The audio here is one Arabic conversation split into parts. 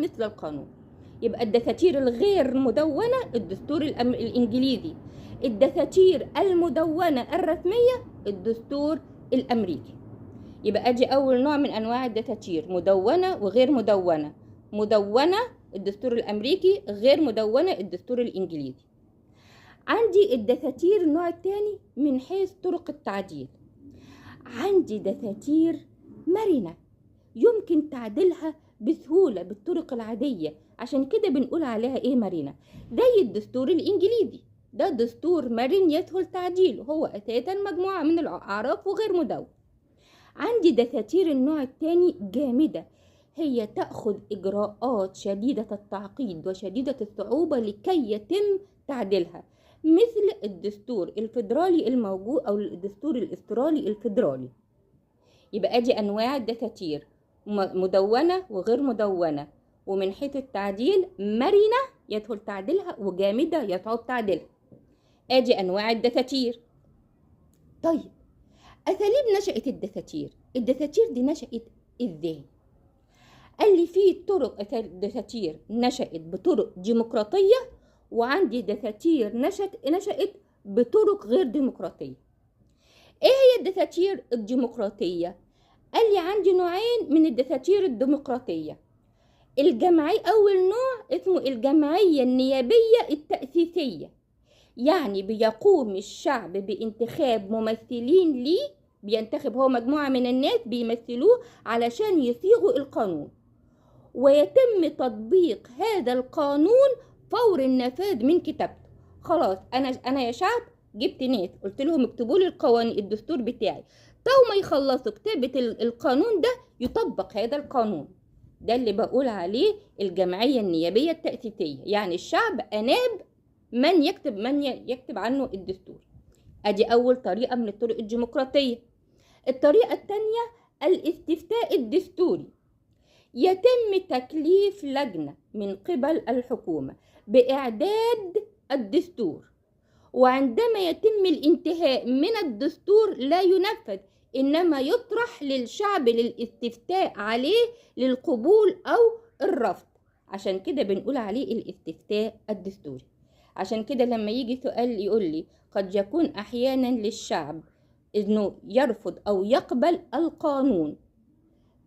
مثل القانون. يبقى الدساتير الغير مدونة الدستور الإنجليزي، الدساتير المدونة الرسمية الدستور الأمريكي. يبقى أجي أول نوع من أنواع الدساتير، مدونة وغير مدونة. مدونة الدستور الأمريكي، غير مدونة الدستور الإنجليزي. عندي الدساتير النوع الثاني من حيث طرق التعديل. عندي دساتير مرنة يمكن تعديلها بسهولة بالطرق العادية، عشان كده بنقول عليها ايه؟ مرنة. زي الدستور الإنجليزي، ده دستور مرن يسهل تعديله، هو أساسا مجموعة من الأعراف وغير مدون. عندي دساتير النوع الثاني جامدة، هي تأخذ إجراءات شديدة التعقيد وشديدة الصعوبة لكي يتم تعديلها، مثل الدستور الفيدرالي الموجود أو الدستور الأسترالي الفيدرالي. يبقى أدي أنواع الدساتير، مدونة وغير مدونة، ومن حيث التعديل مرنة يدخل تعديلها وجامدة يصعب تعديلها. أدي أنواع الدساتير. طيب أساليب نشأة الدساتير، الدساتير دي نشأت إزاي؟ قال لي في طرق دساتير نشأت بطرق ديمقراطية، وعندي دساتير نشأت بطرق غير ديمقراطية. ايه هي الدساتير الديمقراطية؟ قال لي عندي نوعين من الدساتير الديمقراطية. أول نوع اسمه الجمعية النيابية التأسيسية، يعني بيقوم الشعب بانتخاب ممثلين ليه، بينتخب هو مجموعة من الناس بيمثلوه علشان يصيغوا القانون، ويتم تطبيق هذا القانون فور النفاذ من كتابته. خلاص أنا يا شعب جبت ناس قلت لهم اكتبوا لي القوانين الدستور بتاعي، تو ما يخلصوا كتابة القانون ده يطبق هذا القانون. ده اللي بقول عليه الجمعية النيابية التأسيسية، يعني الشعب أناب من يكتب عنه الدستور. ادي اول طريقة من الطرق الديمقراطية. الطريقة الثانية الاستفتاء الدستوري، يتم تكليف لجنة من قبل الحكومة بإعداد الدستور، وعندما يتم الانتهاء من الدستور لا ينفذ، إنما يطرح للشعب للاستفتاء عليه للقبول أو الرفض. عشان كده بنقول عليه الاستفتاء الدستوري. عشان كده لما يجي سؤال يقول لي قد يكون أحيانا للشعب إنه يرفض أو يقبل القانون،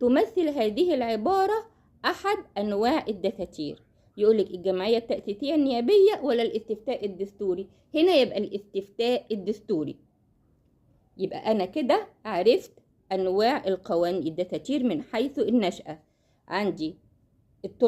تمثل هذه العبارة أحد أنواع الدساتير. يقولك الجمعية التأسيسية النيابية ولا الاستفتاء الدستوري؟ هنا يبقى الاستفتاء الدستوري. يبقى أنا كده عرفت أنواع القوانين الدساتير من حيث النشأة. عندي